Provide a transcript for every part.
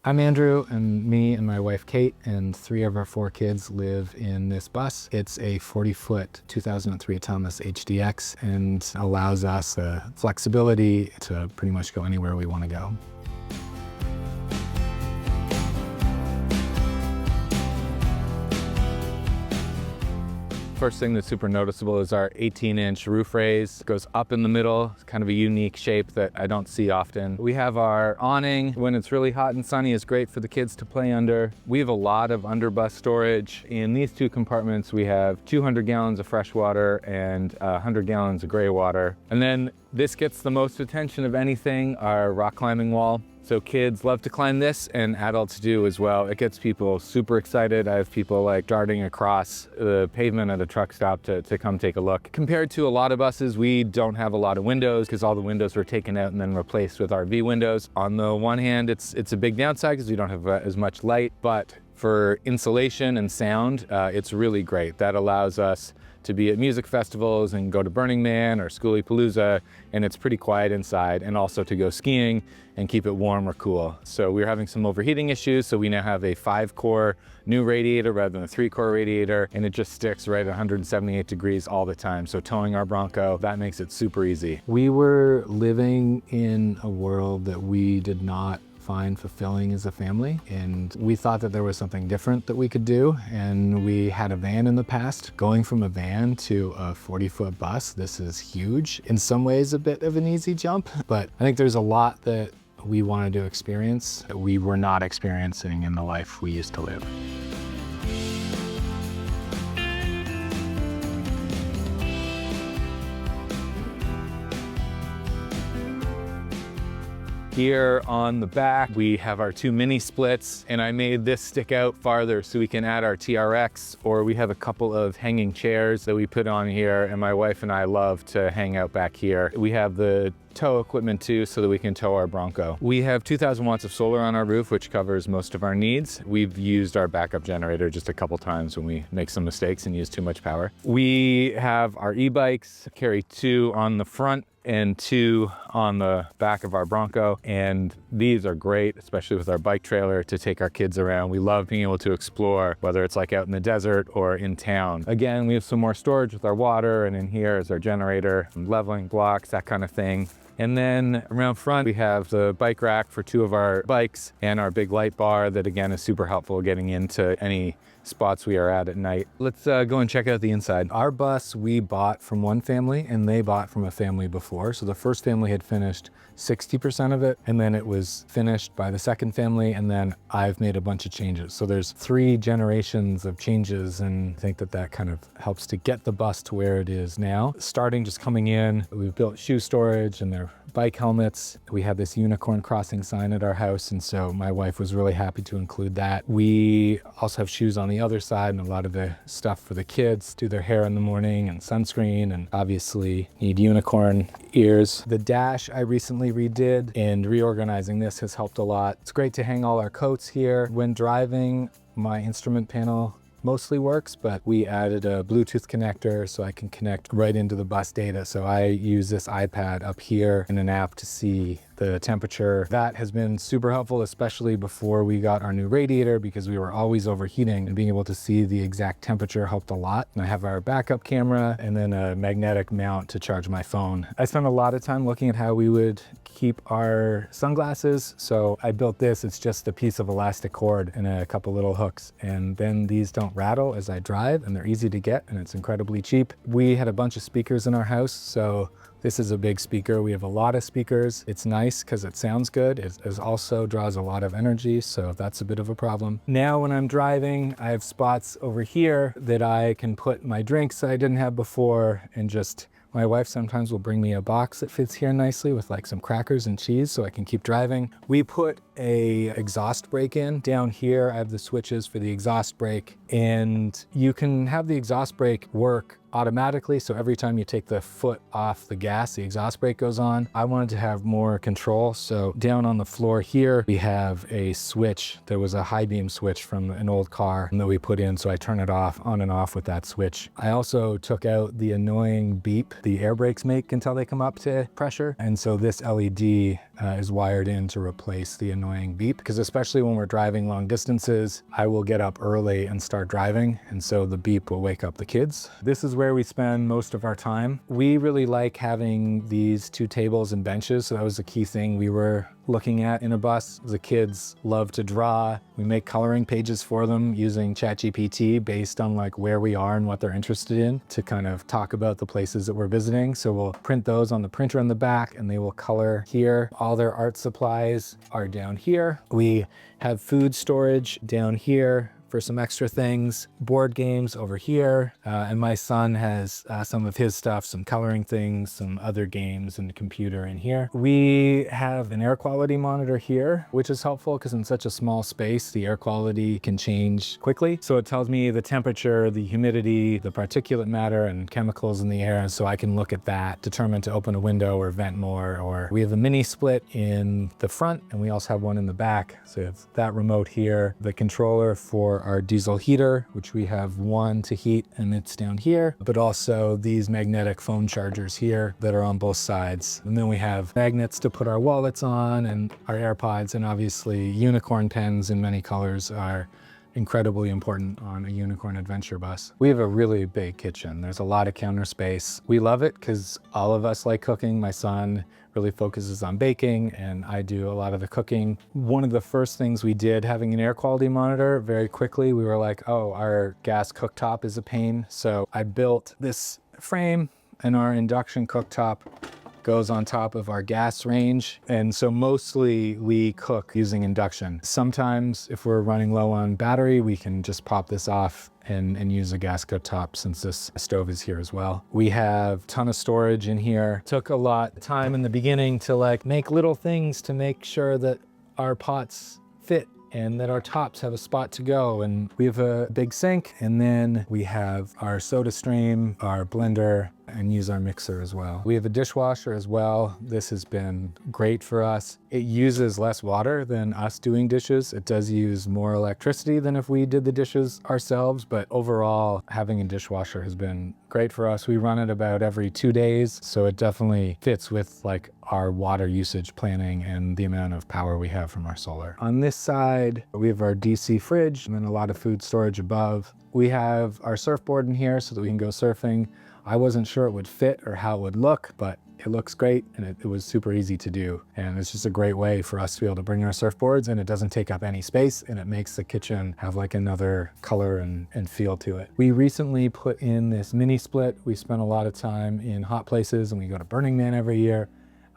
I'm Andrew, and me and my wife Kate and 3 of our 4 kids live in this bus. It's a 40-foot 2003 Thomas HDX and allows us flexibility to pretty much go anywhere we want to go. First thing that's super noticeable is our 18-inch roof raise. It goes up in the middle. It's kind of a unique shape that I don't see often. We have our awning. When it's really hot and sunny, it's great for the kids to play under. We have a lot of underbus storage. In these 2 compartments, we have 200 gallons of fresh water and 100 gallons of gray water. And then this gets the most attention of anything, our rock climbing wall. So kids love to climb this, and adults do as well. It gets people super excited. I have people like darting across the pavement at a truck stop to come take a look. Compared to a lot of buses, we don't have a lot of windows because all the windows were taken out and then replaced with RV windows. On the one hand, it's a big downside because we don't have as much light, but for insulation and sound, it's really great. That allows us to be at music festivals and go to Burning Man or Schoolie-Palooza, and it's pretty quiet inside, and also to go skiing and keep it warm or cool. So we were having some overheating issues, so we now have a 5-core new radiator rather than a 3-core radiator, and it just sticks right at 178 degrees all the time. So towing our Bronco, that makes it super easy. We were living in a world that we did not find fulfilling as a family, and we thought that there was something different that we could do. And we had a van in the past. Going from a van to a 40-foot bus, this is huge. In some ways a bit of an easy jump, but I think there's a lot that we wanted to experience that we were not experiencing in the life we used to live. Here on the back, we have our 2 mini splits, and I made this stick out farther so we can add our TRX, or we have a couple of hanging chairs that we put on here, and my wife and I love to hang out back here. We have the tow equipment too, so that we can tow our Bronco. We have 2,000 watts of solar on our roof, which covers most of our needs. We've used our backup generator just a couple times when we make some mistakes and use too much power. We have our e-bikes, carry 2 on the front and 2 on the back of our Bronco. And these are great, especially with our bike trailer, to take our kids around. We love being able to explore, whether it's like out in the desert or in town. Again, we have some more storage with our water, and in here is our generator, some leveling blocks, that kind of thing. And then around front, we have the bike rack for 2 of our bikes and our big light bar that again is super helpful getting into any spots we are at night. Let's go and check out the inside. Our bus we bought from one family, and they bought from a family before. So the first family had finished 60% of it, and then it was finished by the second family, and then I've made a bunch of changes. So there's 3 generations of changes, and I think that kind of helps to get the bus to where it is now. Starting just coming in, we've built shoe storage and their bike helmets. We have this unicorn crossing sign at our house, and so my wife was really happy to include that. We also have shoes on the other side and a lot of the stuff for the kids, do their hair in the morning, and sunscreen, and obviously need unicorn ears. The dash I recently redid, and reorganizing this has helped a lot. It's great to hang all our coats here. When driving, my instrument panel mostly works, but we added a Bluetooth connector so I can connect right into the bus data. So I use this iPad up here in an app to see the temperature. That has been super helpful, especially before we got our new radiator, because we were always overheating, and being able to see the exact temperature helped a lot. And I have our backup camera and then a magnetic mount to charge my phone. I spent a lot of time looking at how we would keep our sunglasses. So I built this. It's just a piece of elastic cord and a couple little hooks. And then these don't rattle as I drive, and they're easy to get, and it's incredibly cheap. We had a bunch of speakers in our house, so this is a big speaker. We have a lot of speakers. It's nice because it sounds good. It also draws a lot of energy, so that's a bit of a problem. Now when I'm driving, I have spots over here that I can put my drinks that I didn't have before, and just my wife sometimes will bring me a box that fits here nicely with like some crackers and cheese so I can keep driving. We put a exhaust brake in. Down here I have the switches for the exhaust brake, and you can have the exhaust brake work automatically. So every time you take the foot off the gas, the exhaust brake goes on. I wanted to have more control. So down on the floor here, we have a switch. There was a high beam switch from an old car that we put in. So I turn it off, on and off with that switch. I also took out the annoying beep the air brakes make until they come up to pressure. And so this LED is wired in to replace the annoying beep, because especially when we're driving long distances, I will get up early and start driving. And so the beep will wake up the kids. This is where we spend most of our time. We really like having these 2 tables and benches. So that was a key thing we were looking at in a bus. The kids love to draw. We make coloring pages for them using ChatGPT based on like where we are and what they're interested in to kind of talk about the places that we're visiting. So we'll print those on the printer in the back and they will color here. All their art supplies are down here. We have food storage down here for some extra things, board games over here, and my son has some of his stuff, some coloring things, some other games, and a computer in here. We have an air quality monitor here, which is helpful because in such a small space, the air quality can change quickly. So it tells me the temperature, the humidity, the particulate matter, and chemicals in the air, so I can look at that, determine to open a window or vent more. Or we have a mini split in the front, and we also have one in the back. So it's that remote here, the controller for our diesel heater, which we have one to heat and it's down here, but also these magnetic phone chargers here that are on both sides. And then we have magnets to put our wallets on and our AirPods, and obviously unicorn pens in many colors are incredibly important on a unicorn adventure bus. We have a really big kitchen. There's a lot of counter space. We love it because all of us like cooking. My son really focuses on baking and I do a lot of the cooking. One of the first things we did having an air quality monitor, very quickly we were like, oh, our gas cooktop is a pain. So I built this frame, and our induction cooktop goes on top of our gas range. And so mostly we cook using induction. Sometimes if we're running low on battery, we can just pop this off and use a gas cooktop since this stove is here as well. We have a ton of storage in here. Took a lot of time in the beginning to like make little things to make sure that our pots fit and that our tops have a spot to go. And we have a big sink, and then we have our soda stream, our blender, and use our mixer as well. We have a dishwasher as well. This has been great for us. It uses less water than us doing dishes. It does use more electricity than if we did the dishes ourselves, but overall having a dishwasher has been great for us. We run it about every 2 days, so it definitely fits with like our water usage planning and the amount of power we have from our solar. On this side, we have our DC fridge and then a lot of food storage above. We have our surfboard in here so that we can go surfing. I wasn't sure it would fit or how it would look, but it looks great and it was super easy to do. And it's just a great way for us to be able to bring our surfboards, and it doesn't take up any space, and it makes the kitchen have like another color and feel to it. We recently put in this mini split. We spent a lot of time in hot places and we go to Burning Man every year.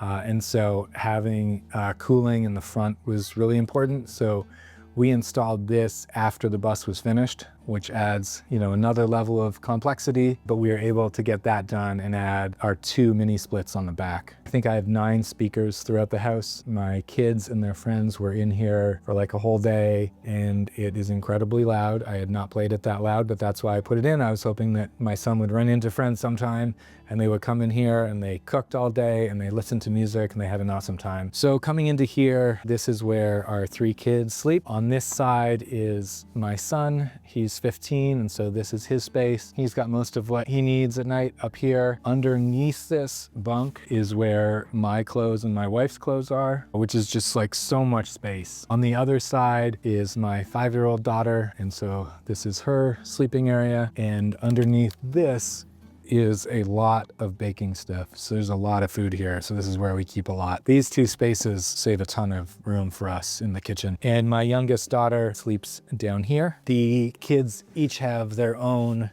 And so having cooling in the front was really important. So we installed this after the bus was finished, which adds, another level of complexity, but we were able to get that done and add our 2 mini splits on the back. I think I have 9 speakers throughout the house. My kids and their friends were in here for like a whole day, and it is incredibly loud. I had not played it that loud, but that's why I put it in. I was hoping that my son would run into friends sometime and they would come in here and they cooked all day and they listened to music and they had an awesome time. So coming into here, this is where our 3 kids sleep. On this side is my son. He's 15, and so this is his space. He's got most of what he needs at night up here. Underneath this bunk is where my clothes and my wife's clothes are, which is just like so much space. On the other side is my 5-year-old daughter, and so this is her sleeping area. And underneath this is a lot of baking stuff. So there's a lot of food here. So this is where we keep a lot. These 2 spaces save a ton of room for us in the kitchen. And my youngest daughter sleeps down here. The kids each have their own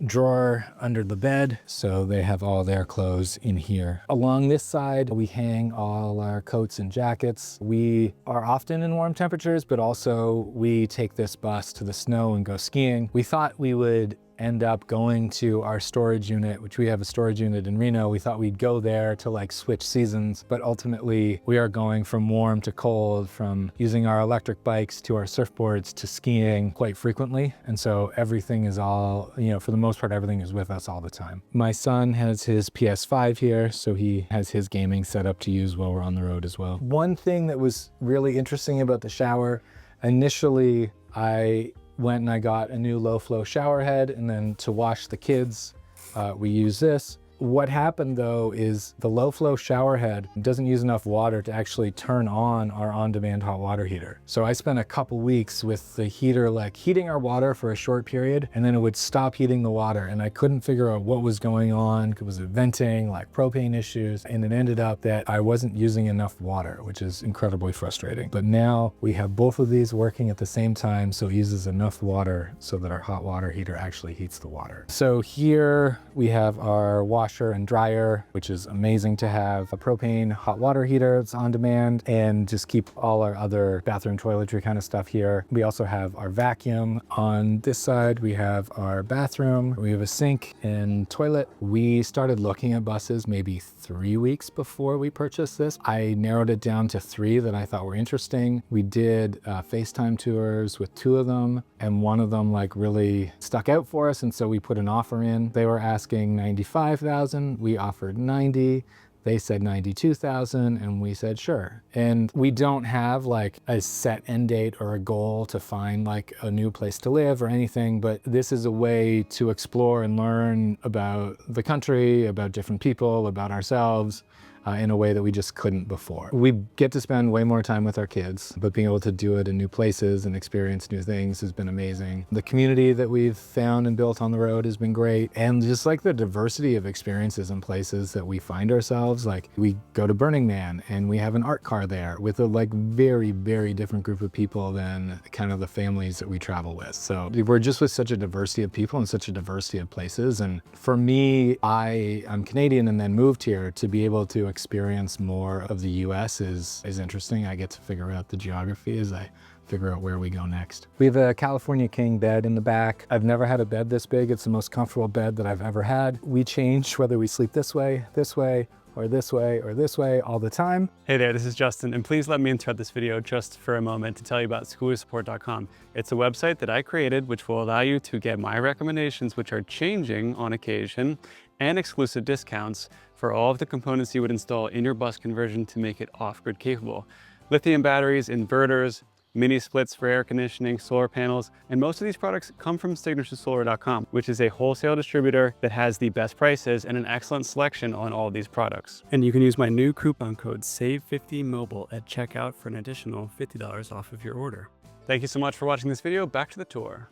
drawer under the bed, so they have all their clothes in here. Along this side, we hang all our coats and jackets. We are often in warm temperatures, but also we take this bus to the snow and go skiing. We thought we would end up going to our storage unit, which we have a storage unit in Reno. We thought we'd go there to like switch seasons, but ultimately we are going from warm to cold, from using our electric bikes to our surfboards to skiing quite frequently. And so everything is all, you know, for the most part, everything is with us all the time. My son has his PS5 here, so he has his gaming set up to use while we're on the road as well. One thing that was really interesting about the shower, initially I went and I got a new low flow shower head, and then to wash the kids, we use this. What happened though is the low flow shower head doesn't use enough water to actually turn on our on-demand hot water heater. So I spent a couple weeks with the heater like heating our water for a short period, and then it would stop heating the water, and I couldn't figure out what was going on. Was it venting, like propane issues? And it ended up that I wasn't using enough water, which is incredibly frustrating. But now we have both of these working at the same time, so it uses enough water so that our hot water heater actually heats the water. So here we have our washer and dryer, which is amazing to have. A propane hot water heater that's on demand, and just keep all our other bathroom toiletry kind of stuff here. We also have our vacuum. On this side, we have our bathroom. We have a sink and toilet. We started looking at buses maybe 3 weeks before we purchased this. I narrowed it down to 3 that I thought were interesting. We did FaceTime tours with 2 of them, and one of them like really stuck out for us, and so we put an offer in. They were asking $95,000. We offered 90. They said 92,000, and we said sure. And we don't have like a set end date or a goal to find like a new place to live or anything, but this is a way to explore and learn about the country, about different people, about ourselves, in a way that we just couldn't before. We get to spend way more time with our kids, but being able to do it in new places and experience new things has been amazing. The community that we've found and built on the road has been great. And just like the diversity of experiences and places that we find ourselves, like we go to Burning Man and we have an art car there with a like very, very different group of people than kind of the families that we travel with. So we're just with such a diversity of people and such a diversity of places. And for me, I'm Canadian and then moved here. To be able to experience more of the US is interesting. I get to figure out the geography as I figure out where we go next. We have a California King bed in the back. I've never had a bed this big. It's the most comfortable bed that I've ever had. We change whether we sleep this way, or this way, or this way all the time. Hey there, this is Justin, and please let me interrupt this video just for a moment to tell you about schoolyearsupport.com. It's a website that I created which will allow you to get my recommendations, which are changing on occasion, and exclusive discounts for all of the components you would install in your bus conversion to make it off-grid capable. Lithium batteries, inverters, mini splits for air conditioning, solar panels, and most of these products come from signaturesolar.com, which is a wholesale distributor that has the best prices and an excellent selection on all of these products. And you can use my new coupon code SAVE50MOBILE at checkout for an additional $50 off of your order. Thank you so much for watching this video. Back to the tour.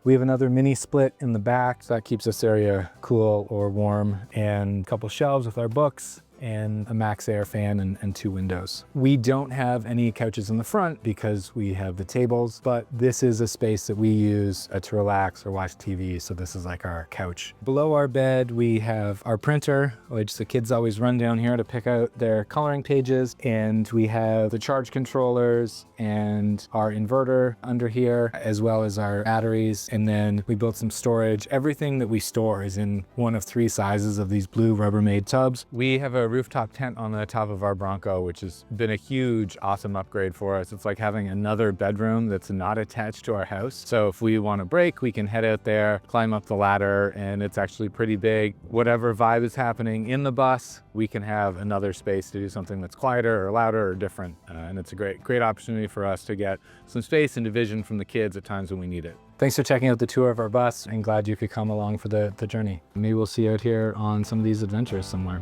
We have another mini split in the back, so that keeps this area cool or warm, and a couple shelves with our books, and a max air fan and 2 windows. We don't have any couches in the front because we have the tables, but this is a space that we use to relax or watch TV, so this is like our couch. Below our bed, we have our printer, which the kids always run down here to pick out their coloring pages, and we have the charge controllers and our inverter under here, as well as our batteries, and then we built some storage. Everything that we store is in one of 3 sizes of these blue Rubbermaid tubs. We have a rooftop tent on the top of our Bronco, which has been a huge, awesome upgrade for us. It's like having another bedroom that's not attached to our house. So if we want to break, we can head out there, climb up the ladder, and it's actually pretty big. Whatever vibe is happening in the bus, we can have another space to do something that's quieter or louder or different. And it's a great opportunity for us to get some space and division from the kids at times when we need it. Thanks for checking out the tour of our bus, and glad you could come along for the journey. Maybe we'll see you out here on some of these adventures somewhere.